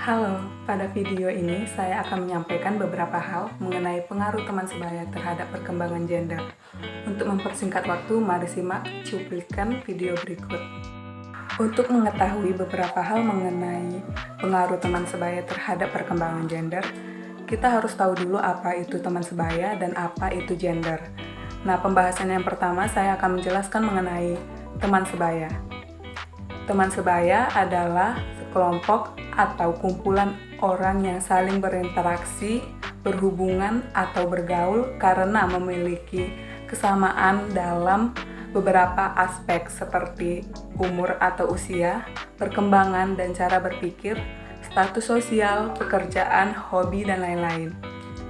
Halo, pada video ini saya akan menyampaikan beberapa hal mengenai pengaruh teman sebaya terhadap perkembangan gender. Untuk mempersingkat waktu, mari simak cuplikan video berikut. Untuk mengetahui beberapa hal mengenai pengaruh teman sebaya terhadap perkembangan gender, kita harus tahu dulu apa itu teman sebaya dan apa itu gender. Nah, pembahasan yang pertama saya akan menjelaskan mengenai teman sebaya. Teman sebaya adalah sekelompok atau kumpulan orang yang saling berinteraksi, berhubungan, atau bergaul karena memiliki kesamaan dalam beberapa aspek seperti umur atau usia, perkembangan dan cara berpikir, status sosial, pekerjaan, hobi, dan lain-lain.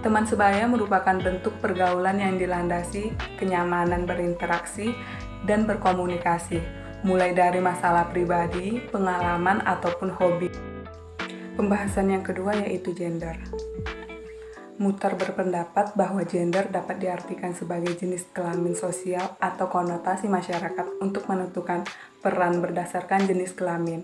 Teman sebaya merupakan bentuk pergaulan yang dilandasi kenyamanan berinteraksi dan berkomunikasi, mulai dari masalah pribadi, pengalaman, ataupun hobi. Pembahasan yang kedua yaitu gender. Mutar berpendapat bahwa gender dapat diartikan sebagai jenis kelamin sosial atau konotasi masyarakat untuk menentukan peran berdasarkan jenis kelamin.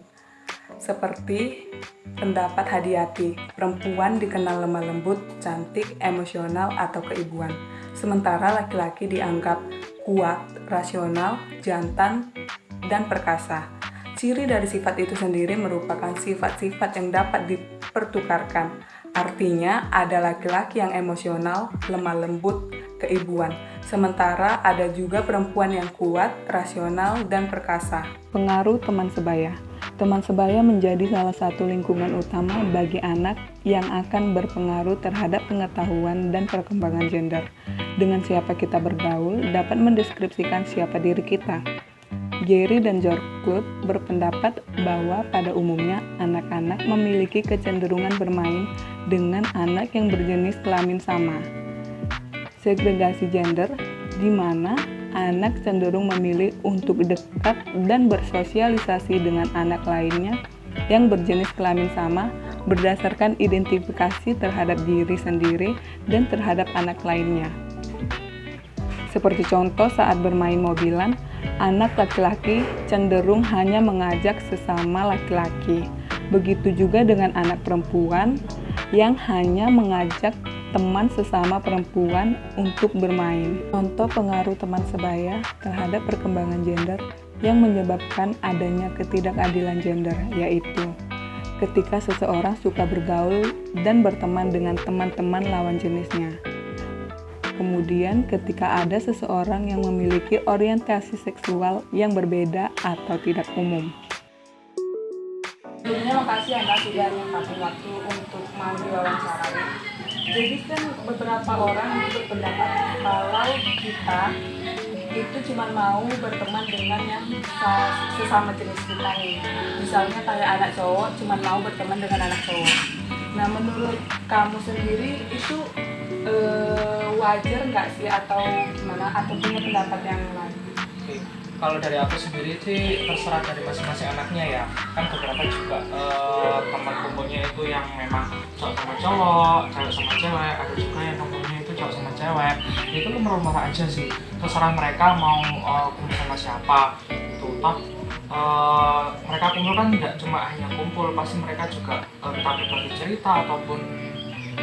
Seperti pendapat Hadiati, perempuan dikenal lemah lembut, cantik, emosional, atau keibuan. Sementara laki-laki dianggap kuat, rasional, jantan, dan perkasa. Ciri dari sifat itu sendiri merupakan sifat-sifat yang dapat dipertukarkan. Artinya, ada laki-laki yang emosional, lemah lembut, keibuan. Sementara ada juga perempuan yang kuat, rasional, dan perkasa. Pengaruh teman sebaya. Teman sebaya menjadi salah satu lingkungan utama bagi anak yang akan berpengaruh terhadap pengetahuan dan perkembangan gender. Dengan siapa kita bergaul dapat mendeskripsikan siapa diri kita. Gary dan George Club berpendapat bahwa pada umumnya anak-anak memiliki kecenderungan bermain dengan anak yang berjenis kelamin sama. Segregasi gender, di mana anak cenderung memilih untuk dekat dan bersosialisasi dengan anak lainnya yang berjenis kelamin sama berdasarkan identifikasi terhadap diri sendiri dan terhadap anak lainnya. Seperti contoh saat bermain mobilan, anak laki-laki cenderung hanya mengajak sesama laki-laki. Begitu juga dengan anak perempuan yang hanya mengajak teman sesama perempuan untuk bermain. Contoh pengaruh teman sebaya terhadap perkembangan gender yang menyebabkan adanya ketidakadilan gender, yaitu ketika seseorang suka bergaul dan berteman dengan teman-teman lawan jenisnya. Kemudian ketika ada seseorang yang memiliki orientasi seksual yang berbeda atau tidak umum. Sebelumnya makasih ya Mbak sudah nyempetin waktu untuk mau diwawancara. Jadi kan beberapa orang berpendapat kalau kita itu cuma mau berteman dengan yang sesama jenis kita nih. Misalnya kayak anak cowok cuma mau berteman dengan anak cowok. Nah, menurut kamu sendiri itu wajar nggak sih atau gimana, atau punya pendapat yang lain? Oke. Kalau dari aku sendiri sih terserah dari masing-masing anaknya ya. Kan beberapa juga teman kumpulnya itu yang memang cowok sama cowok, cewek sama cewek, ada juga yang kumpulnya itu cowok sama cewek. Itu kan merubah aja sih. Terserah mereka mau kumpul sama siapa. Itu mereka kumpul kan tidak cuma hanya kumpul, pasti mereka juga entah berbagi cerita ataupun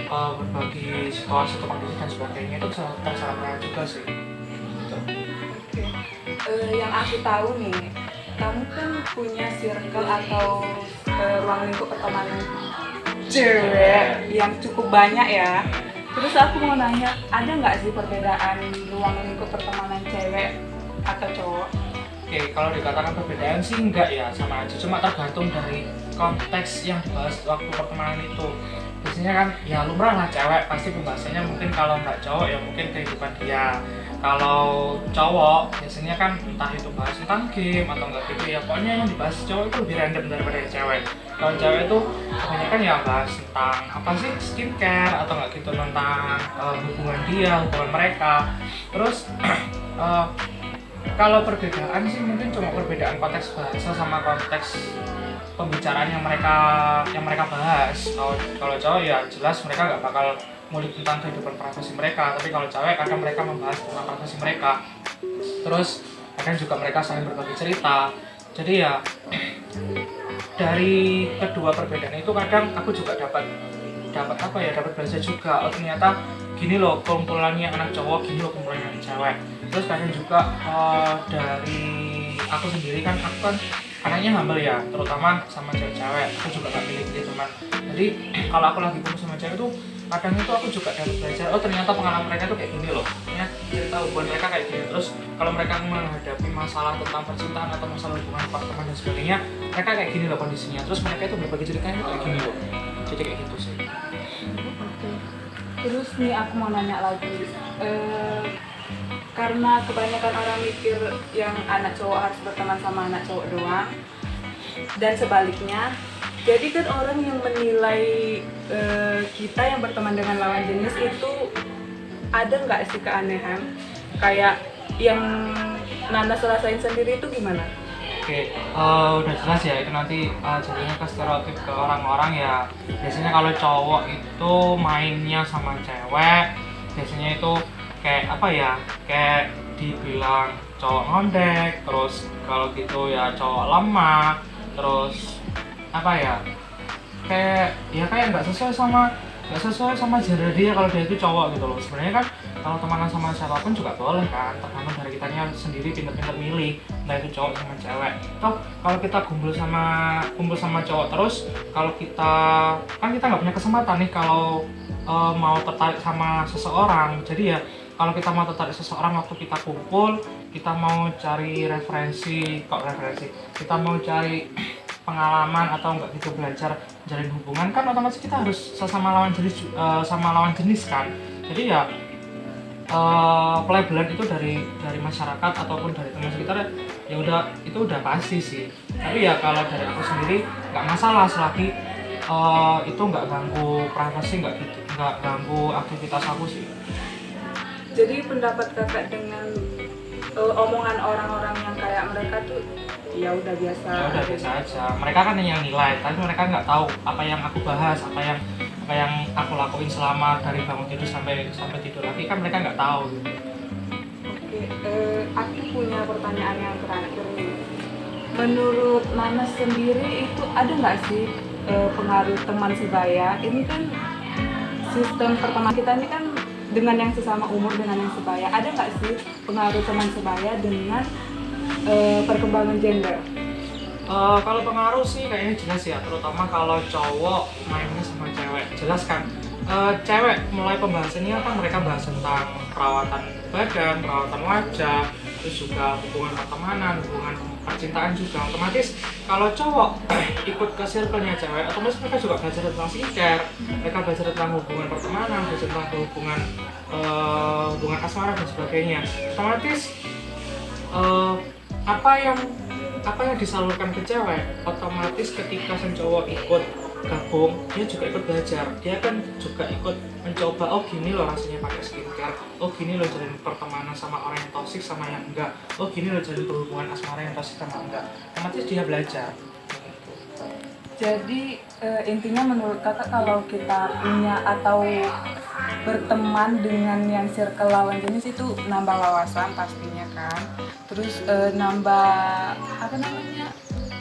berbagi situasi kondisi dan sebagainya. Itu terserah mereka juga sih. Yang aku tahu nih, kamu kan punya circle atau ruang lingkup pertemanan cewek yang cukup banyak ya. Terus aku mau nanya, ada nggak sih perbedaan ruang lingkup pertemanan cewek atau cowok? Oke, kalau dikatakan perbedaan sih enggak ya, sama aja. Cuma tergantung dari konteks yang dibahas waktu pertemanan itu. Biasanya kan ya lumrah lah cewek, pasti pembahasannya mungkin kalau nggak cowok ya mungkin kehidupan dia. Kalau cowok biasanya kan entah itu bahas tentang game atau enggak gitu ya, pokoknya yang dibahas cowok itu lebih random daripada yang cewek. Kalau cewek itu kebanyakan ya bahas tentang apa sih, skincare atau enggak gitu, tentang hubungan dia, hubungan mereka. Terus kalau perbedaan sih mungkin cuma perbedaan konteks bahasa sama konteks pembicaraan yang mereka bahas. Kalau cowok ya jelas mereka nggak bakal ngulik tentang kehidupan privasi mereka, tapi kalau cewek kadang mereka membahas tentang privasi mereka. Terus kadang juga mereka saling berbagi cerita. Jadi ya dari kedua perbedaan itu kadang aku juga dapat belajar juga. Oh ternyata gini loh kumpulannya anak cowok, gini loh kumpulannya anak cewek. Terus kadang juga dari aku sendiri kan, aku kan anaknya humble ya, terutama sama cewek-cewek. Aku juga gak pilih-pilih teman. Jadi kalau aku lagi kumpul sama cewek tuh kadang itu aku juga dapat belajar, oh ternyata pengalaman mereka tuh kayak gini loh, cerita hubungan mereka kayak gini. Terus kalau mereka menghadapi masalah tentang percintaan atau masalah hubungan teman dan sebagainya, mereka kayak gini loh kondisinya. Terus mereka itu berbagi ceritanya kayak gini loh. Jadi kayak gitu sih. Oke. Terus nih aku mau nanya lagi, karena kebanyakan orang mikir yang anak cowok harus berteman sama anak cowok doang, dan sebaliknya. Jadi kan orang yang menilai kita yang berteman dengan lawan jenis itu ada nggak sih keanehan? Kayak yang Nanas rasain sendiri itu gimana? Oke, udah jelas ya itu nanti jadinya ke stereotip ke orang-orang ya. Biasanya kalau cowok itu mainnya sama cewek, biasanya itu kayak apa ya? Kayak dibilang cowok ngondek, terus kalau gitu ya cowok lemah, terus apa ya? Kayak nggak sesuai sama gender dia kalau dia itu cowok gitu loh. Sebenarnya kan kalau temenan sama siapapun juga boleh kan, tergantung dari kitanya sendiri pinter-pinter milih entah itu cowok sama cewek. Toh kalau kita kumpul sama cowok terus, kalau kita nggak punya kesempatan nih kalau mau tertarik sama seseorang. Jadi ya kalau kita mau tertarik seseorang waktu kita kumpul, kita mau cari referensi, kita mau cari pengalaman atau enggak gitu belajar jalin hubungan, kan otomatis kita harus sama lawan jenis kan. Jadi ya pelabelan itu dari masyarakat ataupun dari teman sekitar ya udah, itu udah pasti sih. Tapi ya kalau dari aku sendiri nggak masalah selagi itu nggak ganggu privasi, nggak ganggu aktivitas aku sih. Jadi pendapat kakak dengan omongan orang-orang yang kayak mereka tuh ya udah biasa. Ya udah biasa aja. Mereka kan yang nilai, tapi mereka nggak tahu apa yang aku bahas, apa yang aku lakuin selama dari bangun tidur sampai tidur lagi, kan mereka nggak tahu gitu. Oke, aku punya pertanyaan yang terakhir nih. Menurut Nanas sendiri itu ada nggak sih pengaruh teman sebaya? Ini kan sistem pertemanan kita ini kan dengan yang sesama umur, dengan yang sebaya. Ada nggak sih pengaruh teman sebaya dengan perkembangan gender? Kalau pengaruh sih kayaknya jelas ya, terutama kalau cowok mainnya sama cewek. Jelas kan, cewek mulai pembahasannya kan mereka bahas tentang perawatan badan, perawatan wajah, terus juga hubungan pertemanan, hubungan percintaan juga. Otomatis kalau cowok ikut ke circle-nya cewek, otomatis mereka juga belajar tentang skincare, mereka belajar tentang hubungan pertemanan, belajar tentang hubungan asmara dan sebagainya. Otomatis apa yang disalurkan ke cewek, otomatis ketika sang cowok ikut gabung, dia juga ikut belajar. Dia kan juga ikut mencoba, oh gini loh rasanya pakai skincare, oh gini loh jalin pertemanan sama orang yang toksik sama yang enggak, oh gini loh jalin berhubungan asmara yang toksik sama enggak. Otomatis dia belajar. Jadi intinya menurut kakak kalau kita punya atau berteman dengan yang circle lawan jenis itu nambah wawasan pastinya kan, terus nambah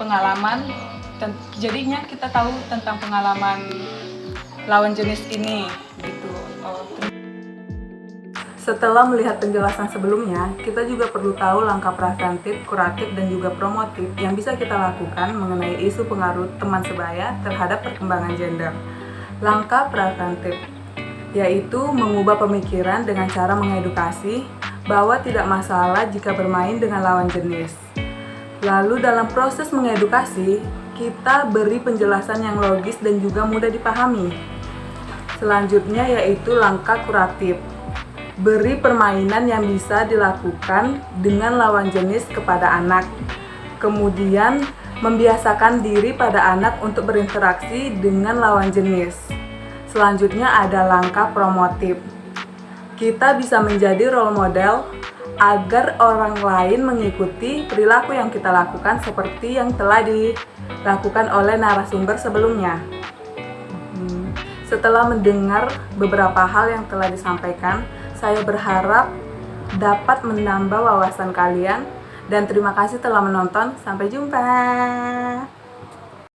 pengalaman, jadinya kita tahu tentang pengalaman lawan jenis ini gitu. Setelah melihat penjelasan sebelumnya, kita juga perlu tahu langkah preventif, kuratif, dan juga promotif yang bisa kita lakukan mengenai isu pengaruh teman sebaya terhadap perkembangan gender. Langkah preventif yaitu mengubah pemikiran dengan cara mengedukasi bahwa tidak masalah jika bermain dengan lawan jenis. Lalu dalam proses mengedukasi, kita beri penjelasan yang logis dan juga mudah dipahami. Selanjutnya yaitu langkah kuratif. Beri permainan yang bisa dilakukan dengan lawan jenis kepada anak. Kemudian membiasakan diri pada anak untuk berinteraksi dengan lawan jenis. Selanjutnya ada langkah promotif. Kita bisa menjadi role model agar orang lain mengikuti perilaku yang kita lakukan seperti yang telah dilakukan oleh narasumber sebelumnya. Setelah mendengar beberapa hal yang telah disampaikan, saya berharap dapat menambah wawasan kalian dan terima kasih telah menonton. Sampai jumpa.